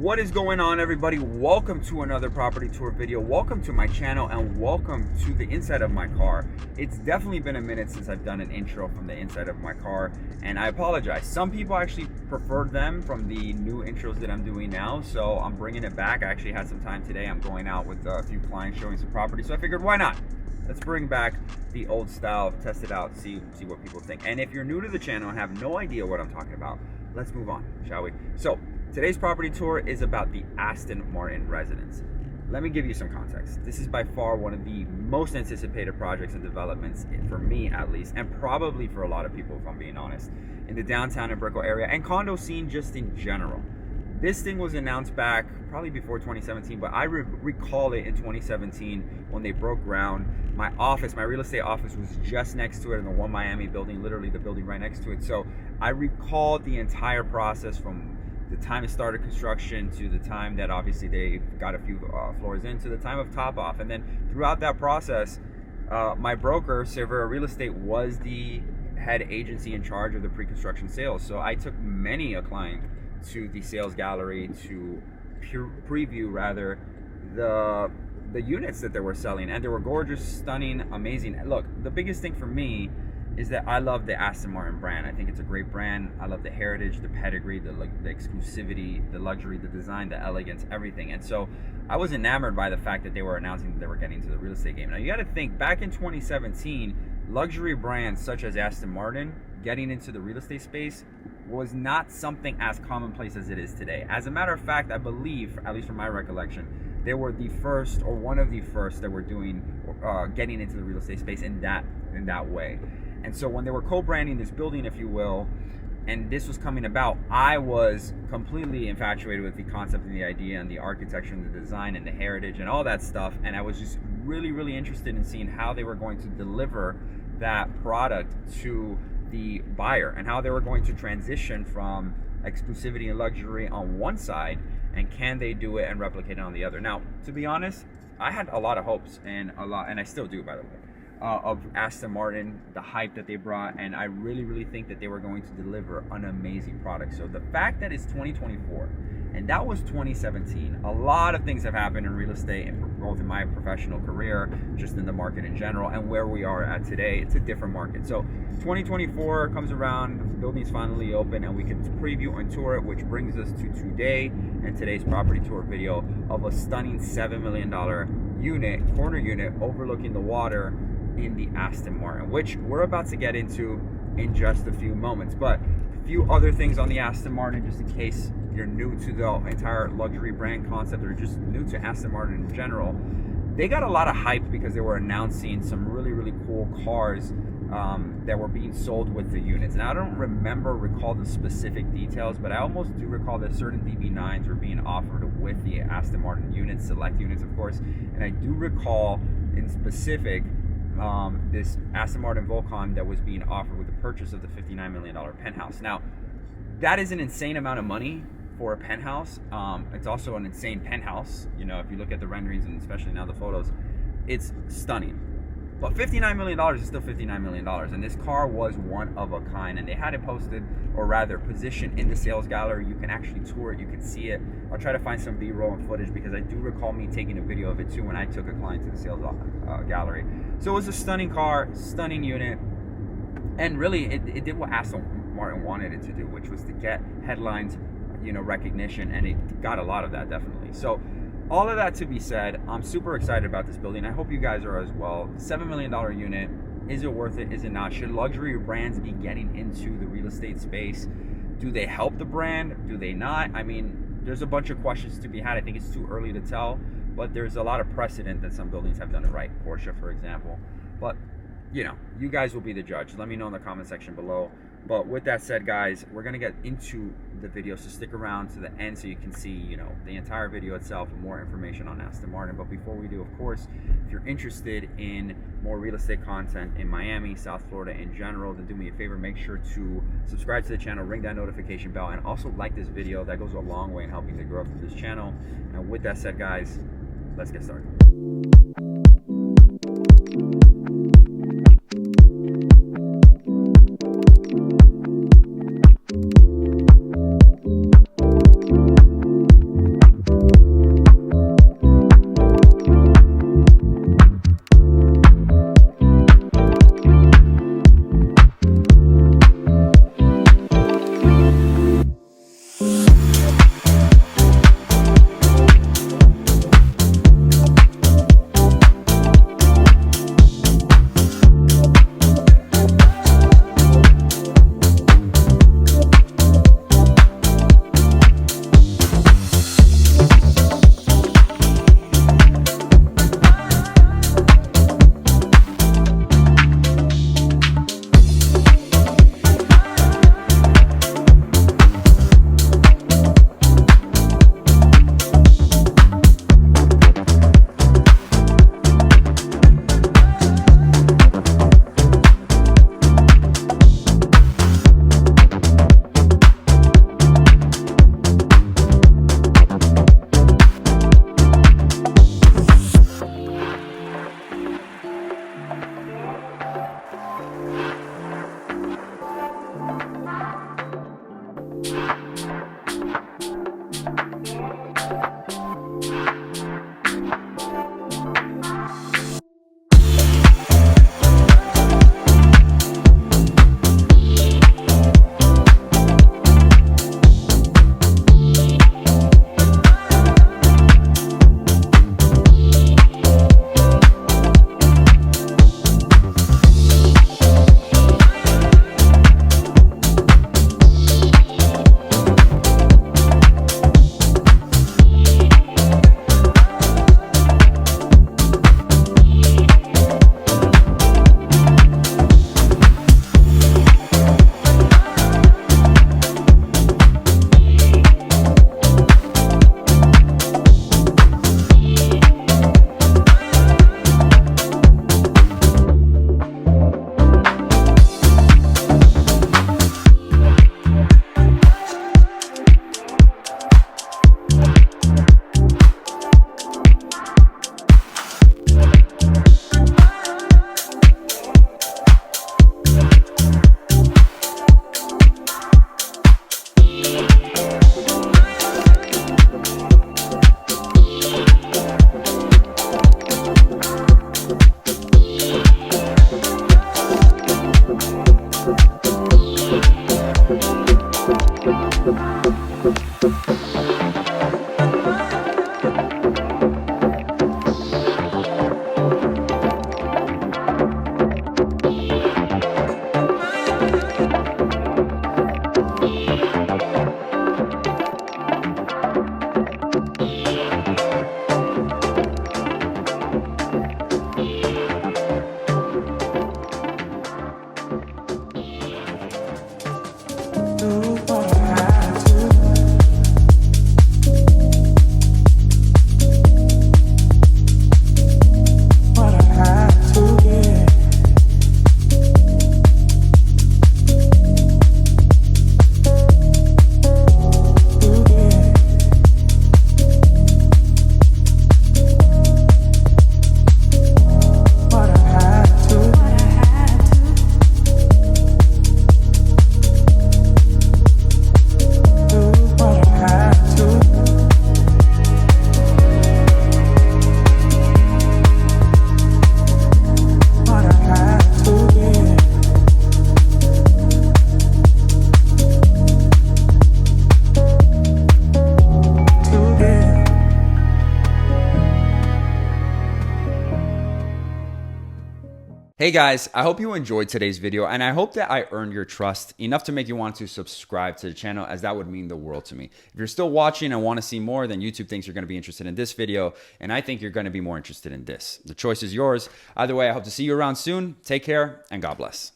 What is going on, everybody? Welcome to another property tour video. Welcome to my channel and welcome to the inside of my car. It's definitely been a minute since I've done an intro from the inside of my car, and I apologize. Some people actually preferred them from the new intros that I'm doing now, so I'm bringing it back. I actually had some time today. I'm going out with a few clients showing some property, so I figured, why not? Let's bring back the old style, test it out, see what people think. And if you're new to the channel and have no idea what I'm talking about, let's move on, shall we? So today's property tour is about the Aston Martin residence. Let me give you some context. This is by far one of the most anticipated projects and developments, for me at least, and probably for a lot of people, if I'm being honest, in the downtown and Brickell area and condo scene just in general. This thing was announced back probably before 2017, but I recall it in 2017 when they broke ground. My office, my real estate office, was just next to it in the One Miami building, literally the building right next to it. So I recall the entire process from the time it started construction to the time that obviously they got a few floors in to the time of top off. And then throughout that process, my broker, Severa Real Estate, was the head agency in charge of the pre-construction sales. So I took many a client to the sales gallery to preview rather the units that they were selling, and they were gorgeous, stunning, amazing. Look, the biggest thing for me is that I love the Aston Martin brand. I think it's a great brand. I love the heritage, the pedigree, the exclusivity, the luxury, the design, the elegance, everything. And so I was enamored by the fact that they were announcing that they were getting into the real estate game. Now you got to think, back in 2017, luxury brands such as Aston Martin getting into the real estate space was not something as commonplace as it is today. As a matter of fact, I believe, at least from my recollection, they were the first, or one of the first, that were doing getting into the real estate space in that way. And so when they were co-branding this building, if you will, and this was coming about, I was completely infatuated with the concept and the idea and the architecture and the design and the heritage and all that stuff. And I was just really, really interested in seeing how they were going to deliver that product to the buyer and how they were going to transition from exclusivity and luxury on one side, and can they do it and replicate it on the other. Now, to be honest, I had a lot of hopes and I still do, by the way, of Aston Martin, the hype that they brought, and I really, really think that they were going to deliver an amazing product. So the fact that it's 2024 and that was 2017, a lot of things have happened in real estate, and both in my professional career, just in the market in general, and where we are at today. It's a different market. So 2024 comes around, the building's finally open, and we can preview and tour it, which brings us to today and today's property tour video of a stunning $7 million unit, corner unit, overlooking the water in the Aston Martin, which we're about to get into in just a few moments. But a few other things on the Aston Martin, just in case you're new to the entire luxury brand concept or just new to Aston Martin in general. They got a lot of hype because they were announcing some really, really cool cars that were being sold with the units. Now, I don't recall the specific details, but I almost do recall that certain DB9s were being offered with the Aston Martin units, select units, of course. And I do recall in specific this Aston Martin Vulcan that was being offered with the purchase of the $59 million penthouse. Now, that is an insane amount of money for a penthouse. It's also an insane penthouse. You know, if you look at the renderings and especially now the photos, it's stunning. But $59 million is still $59 million, and this car was one of a kind, and they had it posted, or rather positioned, in the sales gallery. You can actually tour it, you can see it. I'll try to find some B-roll and footage because I do recall me taking a video of it too when I took a client to the sales gallery. So it was a stunning car, stunning unit, and really it did what Aston Martin wanted it to do, which was to get headlines, you know, recognition, and it got a lot of that, definitely. So all of that to be said, I'm super excited about this building. I hope you guys are as well. $7 million unit, is it worth it? Is it not? Should luxury brands be getting into the real estate space? Do they help the brand? Do they not? I mean, there's a bunch of questions to be had. I think it's too early to tell, but there's a lot of precedent that some buildings have done it right. Porsche, for example. But, you know, you guys will be the judge. Let me know in the comment section below. But with that said, guys, we're going to get into the video, so stick around to the end so you can see, you know, the entire video itself and more information on Aston Martin. But before we do, of course, if you're interested in more real estate content in Miami, South Florida in general, then do me a favor, make sure to subscribe to the channel, ring that notification bell, and also like this video. That goes a long way in helping the growth of this channel. And with that said, guys, let's get started. Hey guys, I hope you enjoyed today's video, and I hope that I earned your trust enough to make you want to subscribe to the channel, as that would mean the world to me. If you're still watching and want to see more, then YouTube thinks you're going to be interested in this video, and I think you're going to be more interested in this. The choice is yours. Either way, I hope to see you around soon. Take care, and God bless.